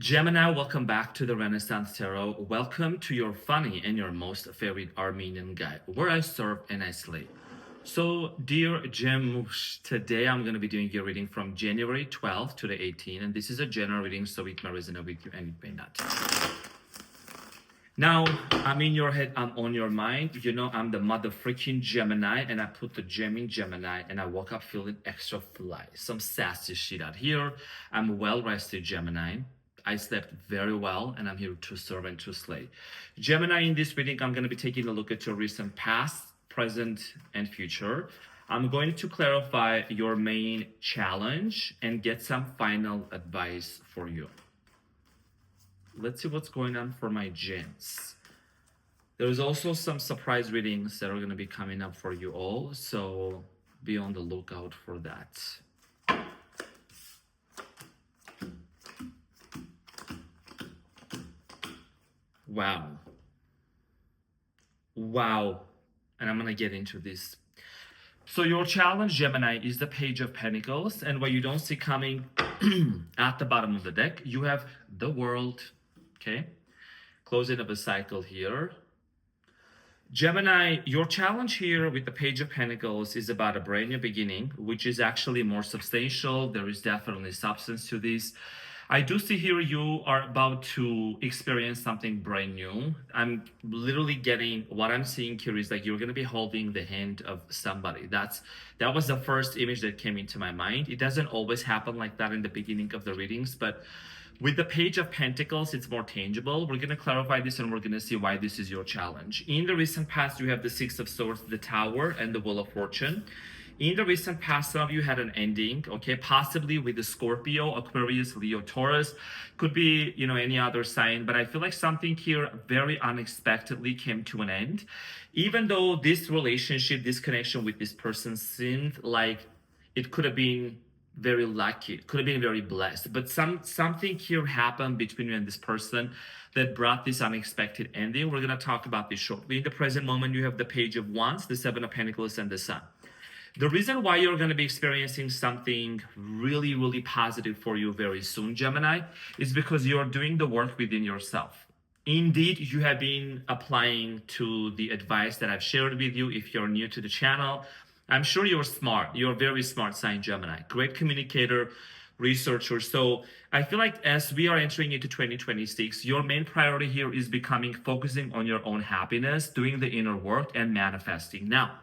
Gemini, welcome back to the Renaissance Tarot. Welcome to your funny and your most favorite Armenian guide, where I serve and I slay. So, dear Gem, today I'm going to be doing your reading from January 12th to the 18th, and this is a general reading, so it may resonate with you and it may not. Now, I'm in your head, I'm on your mind. You know, I'm the mother freaking Gemini, and I put the gem in Gemini, and I woke up feeling extra fly. Some sassy shit out here. I'm well rested, Gemini. I slept very well, and I'm here to serve and to slay. Gemini, in this reading, I'm going to be taking a look at your recent past, present, and future. I'm going to clarify your main challenge and get some final advice for you. Let's see what's going on for my gems. There's also some surprise readings that are going to be coming up for you all, so be on the lookout for that. Wow. And I'm going to get into this. So your challenge, Gemini, is the Page of Pentacles. And what you don't see coming at the bottom of the deck, you have the World. Okay. Closing of a cycle here. Gemini, your challenge here with the Page of Pentacles is about a brand new beginning, which is actually more substantial. There is definitely substance to this. I do see here you are about to experience something brand new. I'm literally getting, what I'm seeing here is like you're going to be holding the hand of somebody. That was the first image that came into my mind. It doesn't always happen like that in the beginning of the readings, but with the Page of Pentacles, it's more tangible. We're going to clarify this and we're going to see why this is your challenge. In the recent past, you have the Six of Swords, the Tower, and the Wheel of Fortune. In the recent past, some of you had an ending, okay, possibly with the Scorpio, Aquarius, Leo, Taurus. Could be, any other sign, but I feel like something here very unexpectedly came to an end. Even though this relationship, this connection with this person seemed like it could have been very lucky, could have been very blessed, but something here happened between you and this person that brought this unexpected ending. We're going to talk about this shortly. In the present moment, you have the Page of Wands, the Seven of Pentacles, and the Sun. The reason why you're going to be experiencing something really, really positive for you very soon, Gemini, is because you're doing the work within yourself. Indeed, you have been applying to the advice that I've shared with you. If you're new to the channel, I'm sure you're smart. You're a very smart sign, Gemini. Great communicator, researcher. So I feel like as we are entering into 2026, your main priority here is focusing on your own happiness, doing the inner work, and manifesting. Now,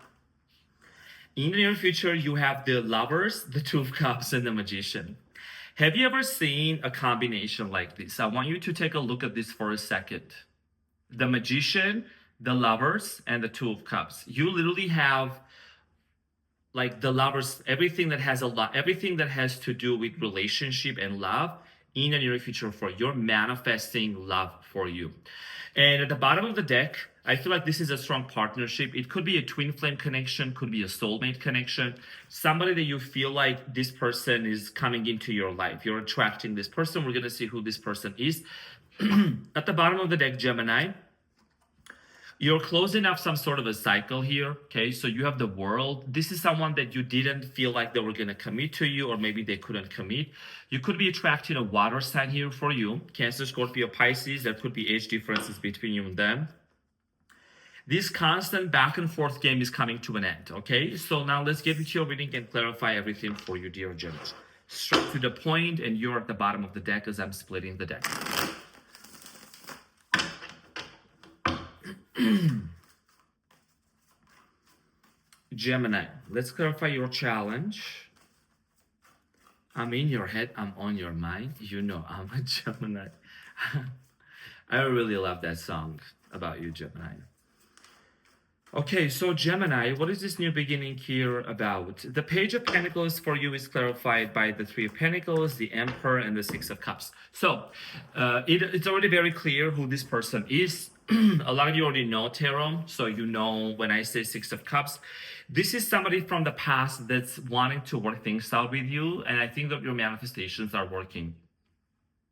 in the near future, you have the Lovers, the Two of Cups, and the Magician. Have you ever seen a combination like this? I want you to take a look at this for a second. The Magician, the Lovers, and the Two of Cups. You literally have like the Lovers, everything that has to do with relationship and love in the near future for you're manifesting love for you. And at the bottom of the deck, I feel like this is a strong partnership. It could be a twin flame connection, could be a soulmate connection, somebody that you feel like this person is coming into your life. You're attracting this person. We're going to see who this person is. At the bottom of the deck, Gemini, you're closing up some sort of a cycle here, okay? So you have the World. This is someone that you didn't feel like they were going to commit to you, or maybe they couldn't commit. You could be attracting a water sign here for you. Cancer, Scorpio, Pisces. There could be age differences between you and them. This constant back and forth game is coming to an end, okay? So now let's get into your reading and clarify everything for you, dear Gemini. Straight to the point, and you're at the bottom of the deck as I'm splitting the deck. Gemini, let's clarify your challenge. I'm in your head, I'm on your mind. You know I'm a Gemini. I really love that song about you, Gemini. Okay, so Gemini, what is this new beginning here about? The Page of Pentacles for you is clarified by the Three of Pentacles, the Emperor, and the Six of Cups. So it's already very clear who this person is. A lot of you already know tarot, so you know when I say Six of Cups, this is somebody from the past that's wanting to work things out with you, and I think that your manifestations are working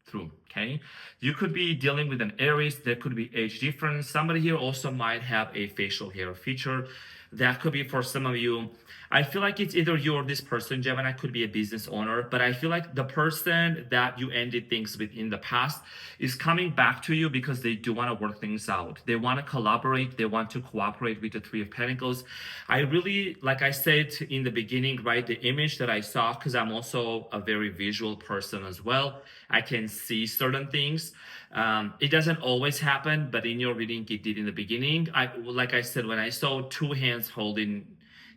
through, okay? You could be dealing with an Aries, there could be age difference. Somebody here also might have a facial hair feature. That could be for some of you. I feel like it's either you or this person, Gemini, could be a business owner, but I feel like the person that you ended things with in the past is coming back to you because they do want to work things out. They want to collaborate. They want to cooperate with the Three of Pentacles. I really, like I said in the beginning, right, the image that I saw, because I'm also a very visual person as well, I can see certain things. It doesn't always happen, but in your reading, it did in the beginning. Like I said, when I saw two hands holding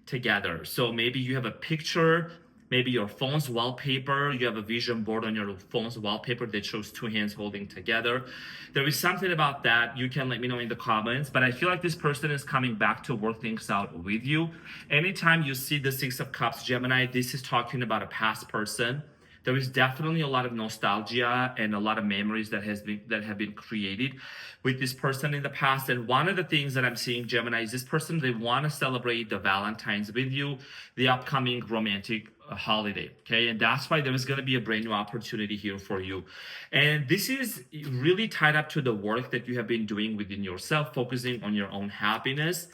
together. So maybe you have a picture, maybe your phone's wallpaper, you have a vision board on your phone's wallpaper that shows two hands holding together. There is something about that. You can let me know in the comments, but I feel like this person is coming back to work things out with you. Anytime you see the Six of Cups, Gemini, this is talking about a past person. There is definitely a lot of nostalgia and a lot of memories that have been created with this person in the past. And one of the things that I'm seeing, Gemini, is this person, they want to celebrate the Valentine's with you, the upcoming romantic holiday. Okay, and that's why there is going to be a brand new opportunity here for you. And this is really tied up to the work that you have been doing within yourself, focusing on your own happiness.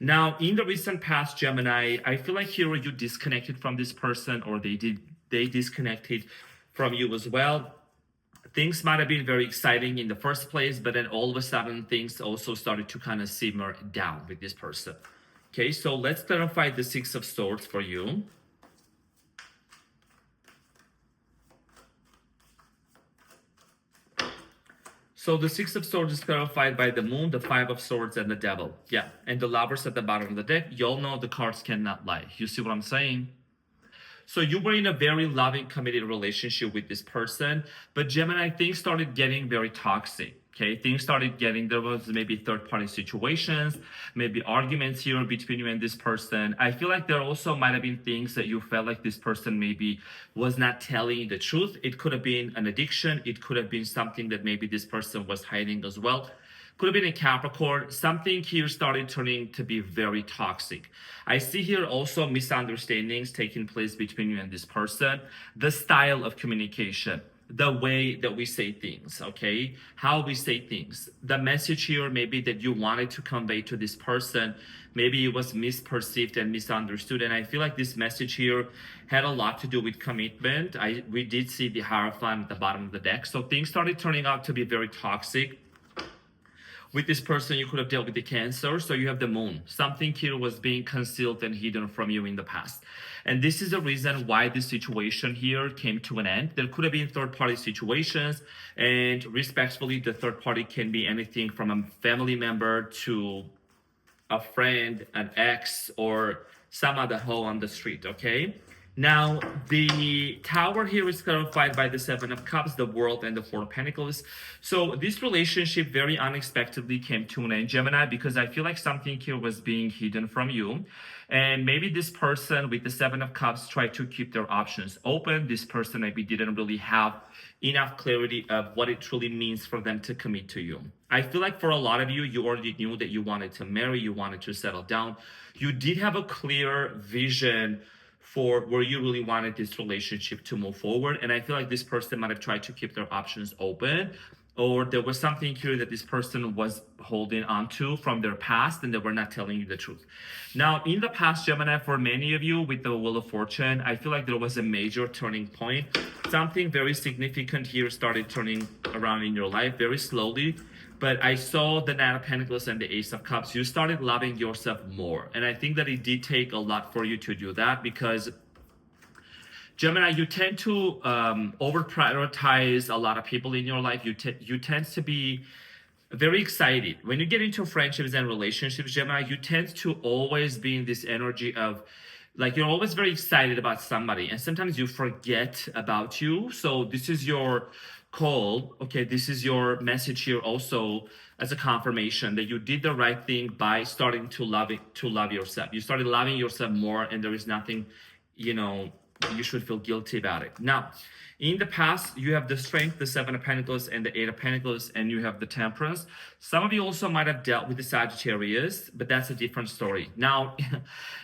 Now, in the recent past, Gemini, I feel like here you disconnected from this person, or they disconnected from you as well. Things might have been very exciting in the first place, but then all of a sudden things also started to kind of simmer down with this person. Okay, so let's clarify the Six of Swords for you. So the Six of Swords is clarified by the Moon, the Five of Swords, and the Devil. Yeah, and the Lovers at the bottom of the deck. You all know the cards cannot lie. You see what I'm saying? So you were in a very loving, committed relationship with this person, but Gemini, things started getting very toxic. Okay, things started getting, there was maybe third-party situations, maybe arguments here between you and this person. I feel like there also might have been things that you felt like this person maybe was not telling you the truth. It could have been an addiction. It could have been something that maybe this person was hiding as well. Could have been a Capricorn. Something here started turning to be very toxic. I see here also misunderstandings taking place between you and this person. The style of communication, the way that we say things, okay? How we say things. The message here maybe that you wanted to convey to this person, maybe it was misperceived and misunderstood. And I feel like this message here had a lot to do with commitment. We did see the Hierophant at the bottom of the deck. So things started turning out to be very toxic. With this person, you could have dealt with the Cancer. So you have the Moon. Something here was being concealed and hidden from you in the past. And this is the reason why this situation here came to an end. There could have been third-party situations. And respectfully, the third party can be anything from a family member to a friend, an ex, or some other hoe on the street, okay? Now, the Tower here is clarified by the Seven of Cups, the World, and the Four of Pentacles. So this relationship very unexpectedly came to an end, Gemini, because I feel like something here was being hidden from you. And maybe this person with the Seven of Cups tried to keep their options open. This person maybe didn't really have enough clarity of what it truly means for them to commit to you. I feel like for a lot of you, you already knew that you wanted to marry, you wanted to settle down. You did have a clear vision for where you really wanted this relationship to move forward. And I feel like this person might have tried to keep their options open, or there was something here that this person was holding on to from their past and they were not telling you the truth. Now, in the past, Gemini, for many of you with the Wheel of Fortune, I feel like there was a major turning point. Something very significant here started turning around in your life very slowly. But I saw the Knight of Pentacles and the Ace of Cups. You started loving yourself more. And I think that it did take a lot for you to do that, because Gemini, you tend to over-prioritize a lot of people in your life. You tend to be very excited. When you get into friendships and relationships, Gemini, you tend to always be in this energy of, like, you're always very excited about somebody. And sometimes you forget about you. So this is your call, okay, this is your message here also as a confirmation that you did the right thing by starting to love yourself. You started loving yourself more, and there is nothing, you should feel guilty about it. Now, in the past, you have the Strength, the Seven of Pentacles, and the Eight of Pentacles, and you have the Temperance. Some of you also might have dealt with the Sagittarius, but that's a different story. Now,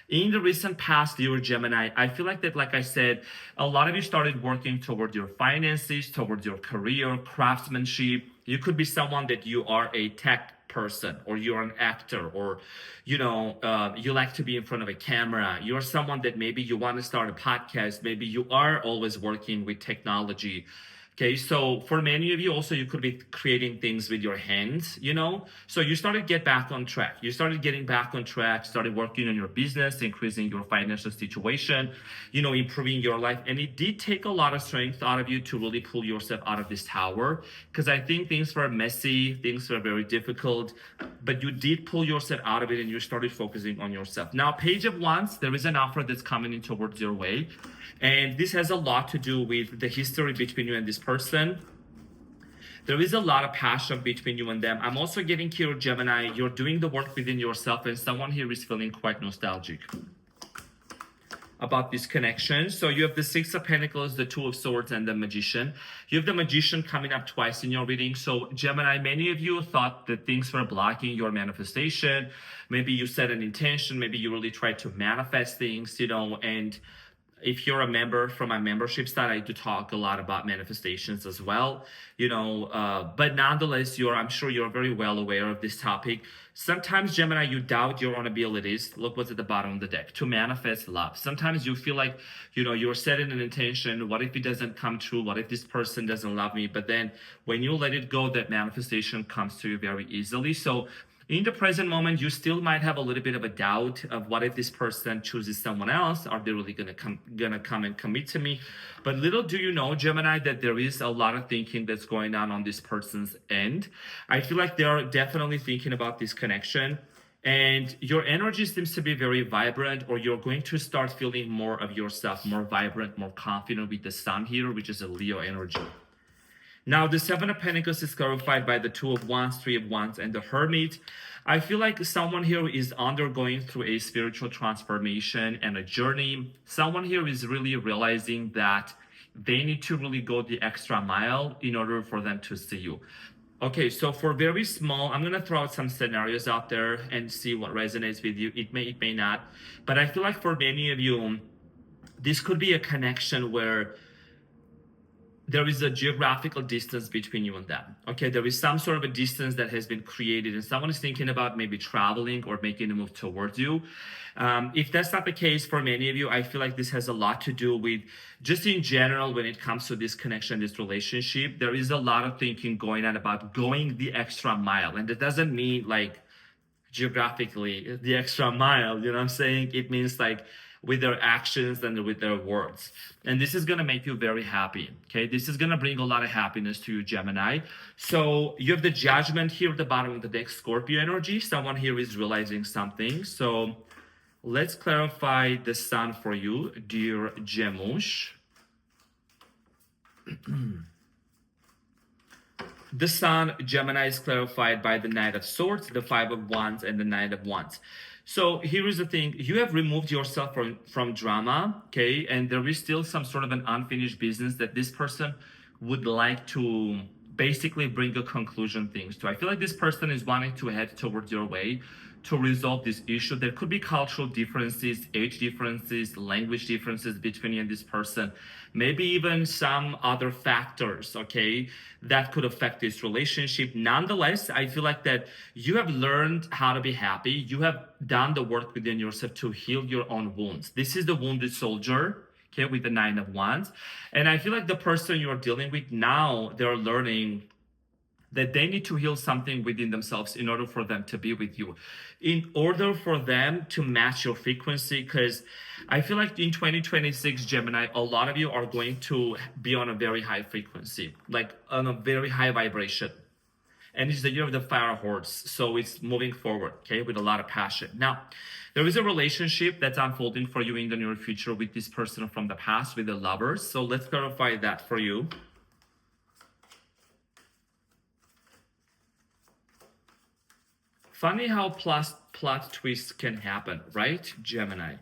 in the recent past, you were Gemini. I feel like that, like I said, a lot of you started working toward your finances, towards your career, craftsmanship. You could be someone that you are a tech person, or you're an actor, or you like to be in front of a camera. You're someone that maybe you want to start a podcast. Maybe you are always working with technology. Okay, so for many of you also, you could be creating things with your hands, So you started to get back on track. You started getting back on track, started working on your business, increasing your financial situation, improving your life. And it did take a lot of strength out of you to really pull yourself out of this tower. Because I think things were messy, things were very difficult, but you did pull yourself out of it and you started focusing on yourself. Now, Page of Wands, there is an offer that's coming in towards your way. And this has a lot to do with the history between you and this person. There is a lot of passion between you and them. I'm also getting here, Gemini, you're doing the work within yourself, and someone here is feeling quite nostalgic about this connection. So you have the Six of Pentacles, the Two of Swords, and the Magician. You have the Magician coming up twice in your reading. So Gemini, many of you thought that things were blocking your manifestation. Maybe you set an intention. Maybe you really tried to manifest things, and if you're a member from my membership site, I do talk a lot about manifestations as well, but nonetheless, I'm sure you're very well aware of this topic. Sometimes, Gemini, you doubt your own abilities. Look what's at the bottom of the deck, to manifest love. Sometimes you feel like, you're setting an intention. What if it doesn't come true? What if this person doesn't love me? But then when you let it go, that manifestation comes to you very easily. So in the present moment, you still might have a little bit of a doubt of what if this person chooses someone else? Are they really gonna come and commit to me? But little do you know, Gemini, that there is a lot of thinking that's going on this person's end. I feel like they are definitely thinking about this connection, and your energy seems to be very vibrant, or you're going to start feeling more of yourself, more vibrant, more confident with the Sun here, which is a Leo energy. Now, the Seven of Pentacles is clarified by the Two of Wands, Three of Wands, and the Hermit. I feel like someone here is undergoing through a spiritual transformation and a journey. Someone here is really realizing that they need to really go the extra mile in order for them to see you. Okay, so for very small, I'm going to throw out some scenarios out there and see what resonates with you. It may not. But I feel like for many of you, this could be a connection where there is a geographical distance between you and them. Okay, there is some sort of a distance that has been created, and someone is thinking about maybe traveling or making a move towards you. If that's not the case for many of you, I feel like this has a lot to do with just in general when it comes to this connection, this relationship. There is a lot of thinking going on about going the extra mile, and it doesn't mean like geographically the extra mile. You know what I'm saying? It means like with their actions and with their words. And this is going to make you very happy. Okay, this is going to bring a lot of happiness to you, Gemini. So you have the Judgment here at the bottom of the deck, Scorpio energy. Someone here is realizing something. So let's clarify the Sun for you, dear Gemush. The Sun, Gemini, is clarified by the Knight of Swords, the Five of Wands, and the Knight of Wands. So here is the thing, you have removed yourself from drama, okay? And there is still some sort of an unfinished business that this person would like to basically bring a conclusion things to. I feel like this person is wanting to head towards your way to resolve this issue. There could be cultural differences, age differences, language differences between you and this person. Maybe even some other factors, okay, that could affect this relationship. Nonetheless, I feel like that you have learned how to be happy. You have done the work within yourself to heal your own wounds. This is the wounded soldier, okay, with the Nine of Wands. And I feel like the person you're dealing with now, they're learning that they need to heal something within themselves in order for them to be with you, in order for them to match your frequency. Because I feel like in 2026, Gemini, a lot of you are going to be on a very high frequency, like on a very high vibration. And it's the year of the fire horse, so it's moving forward, okay, with a lot of passion. Now, there is a relationship that's unfolding for you in the near future with this person from the past, with the Lovers. So let's clarify that for you. Funny how plot twists can happen, right, Gemini?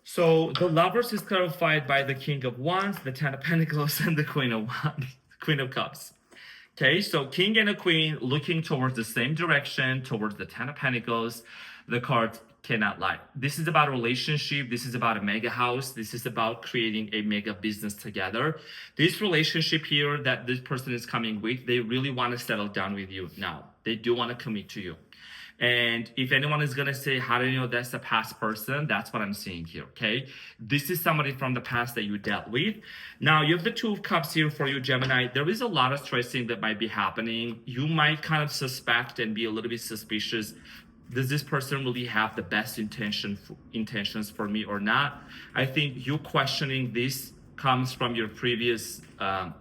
So the Lovers is clarified by the King of Wands, the Ten of Pentacles, and the Queen of Cups. Okay, so King and a Queen looking towards the same direction, towards the Ten of Pentacles. The card cannot lie. This is about a relationship. This is about a mega house. This is about creating a mega business together. This relationship here that this person is coming with, they really want to settle down with you now. They do want to commit to you. And if anyone is going to say, how do you know that's a past person? That's what I'm seeing here, okay? This is somebody from the past that you dealt with. Now, you have the Two of Cups here for you, Gemini. There is a lot of stressing that might be happening. You might kind of suspect and be a little bit suspicious. Does this person really have the best intentions for me or not? I think you questioning this comes from your previous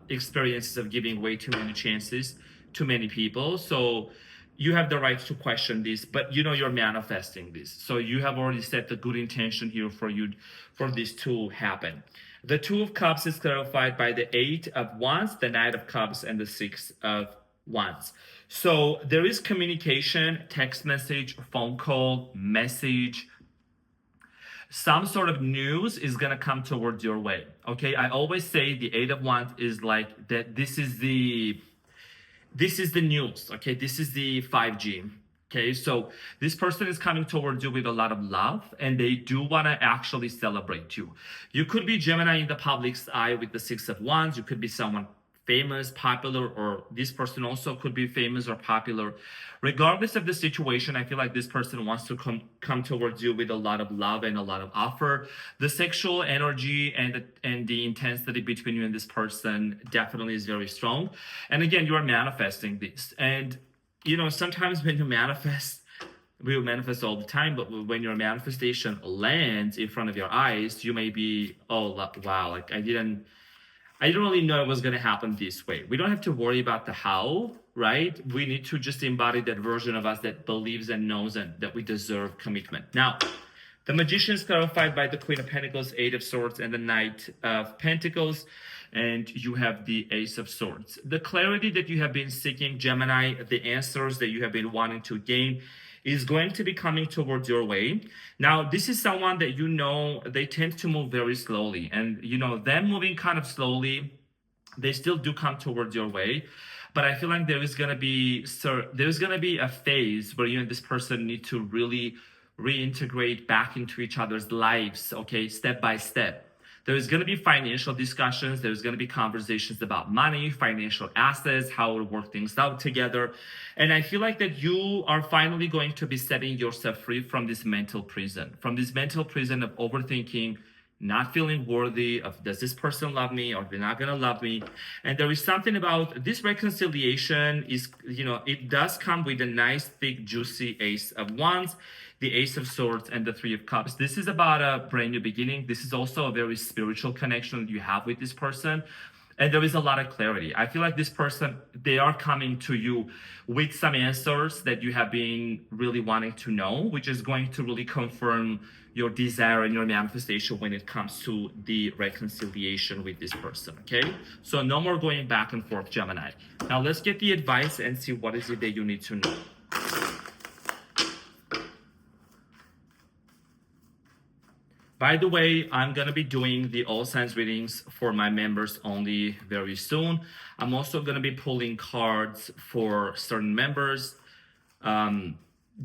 experiences of giving way too many chances to many people. So you have the right to question this, but you know you're manifesting this. So you have already set the good intention here for you for this to happen. The Two of Cups is clarified by the Eight of Wands, the Knight of Cups, and the Six of Wands. So there is communication, text message, phone call, message. Some sort of news is gonna come towards your way. Okay, I always say the Eight of Wands is like that. This is the news. Okay, this is the 5G. Okay, so this person is coming towards you with a lot of love, and they do want to actually celebrate you. You could be Gemini in the public's eye with the Six of Wands. You could be someone famous, popular, or this person also could be famous or popular. Regardless of the situation, I feel like this person wants to come towards you with a lot of love and a lot of offer. The sexual energy and the intensity between you and this person definitely is very strong. And again, you are manifesting this. And you know, sometimes when you manifest, we will manifest all the time, but when your manifestation lands in front of your eyes, you may be, oh wow, like I didn't really know it was going to happen this way. We don't have to worry about the how, right? We need to just embody that version of us that believes and knows and that we deserve commitment. Now, the Magician is clarified by the Queen of Pentacles, Eight of Swords, and the Knight of Pentacles. And you have the Ace of Swords. The clarity that you have been seeking, Gemini, the answers that you have been wanting to gain is going to be coming towards your way. Now, this is someone that you know, they tend to move very slowly. And, you know, them moving kind of slowly, they still do come towards your way. But I feel like there is going to be a phase where you and this person need to really reintegrate back into each other's lives, okay, step by step. There's going to be financial discussions. There's going to be conversations about money, financial assets, how to work things out together. And I feel like that you are finally going to be setting yourself free from this mental prison, of overthinking, not feeling worthy of, does this person love me or they're not going to love me? And there is something about this reconciliation is, you know, it does come with a nice, thick, juicy Ace of Wands, the Ace of Swords, and the Three of Cups. This is about a brand new beginning. This is also a very spiritual connection that you have with this person. And there is a lot of clarity. I feel like this person, they are coming to you with some answers that you have been really wanting to know, which is going to really confirm your desire and your manifestation when it comes to the reconciliation with this person, okay? So no more going back and forth, Gemini. Now let's get the advice and see what is it that you need to know. By the way, I'm going to be doing the all signs readings for my members only very soon. I'm also going to be pulling cards for certain members,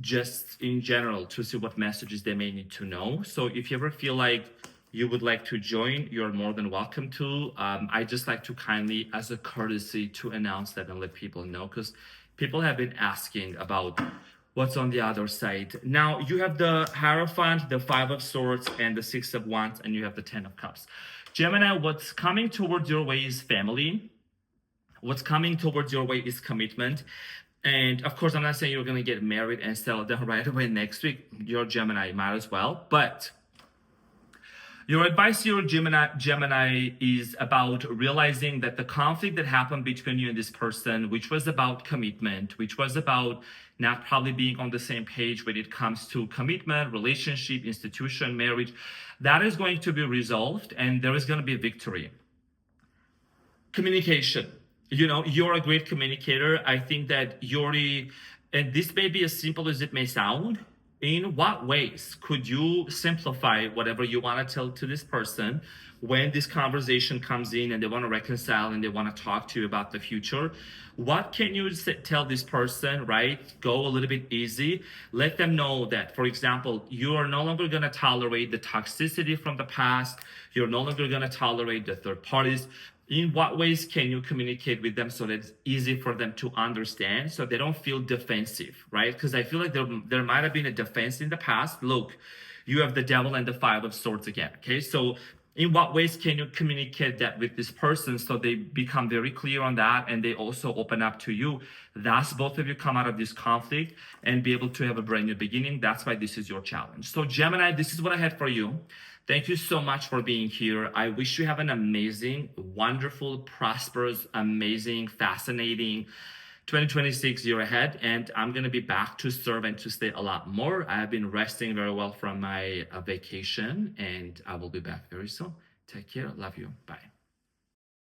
just in general, to see what messages they may need to know. So if you ever feel like you would like to join, you're more than welcome to. I just like to kindly, as a courtesy, to announce that and let people know, because people have been asking about what's on the other side. Now, you have the Hierophant, the Five of Swords, and the Six of Wands, and you have the Ten of Cups. Gemini, what's coming towards your way is family. What's coming towards your way is commitment. And of course, I'm not saying you're going to get married and settle down right away next week. You're Gemini, might as well. But your advice here, Gemini, is about realizing that the conflict that happened between you and this person, which was about commitment, which was about not probably being on the same page when it comes to commitment, relationship, institution, marriage, that is going to be resolved and there is going to be victory. Communication. You know, you're a great communicator. I think that and this may be as simple as it may sound, in what ways could you simplify whatever you want to tell to this person when this conversation comes in and they want to reconcile and they want to talk to you about the future? What can you tell this person, right? Go a little bit easy. Let them know that, for example, you are no longer going to tolerate the toxicity from the past. You're no longer going to tolerate the third parties. In what ways can you communicate with them so that it's easy for them to understand, so they don't feel defensive, right? Because I feel like there might have been a defense in the past. Look, you have the devil and the five of swords again, okay? So in what ways can you communicate that with this person so they become very clear on that and they also open up to you? Thus, both of you come out of this conflict and be able to have a brand new beginning. That's why this is your challenge. So Gemini, this is what I had for you. Thank you so much for being here. I wish you have an amazing, wonderful, prosperous, amazing, fascinating 2026 year ahead. And I'm going to be back to serve and to stay a lot more. I have been resting very well from my vacation, and I will be back very soon. Take care. Love you. Bye.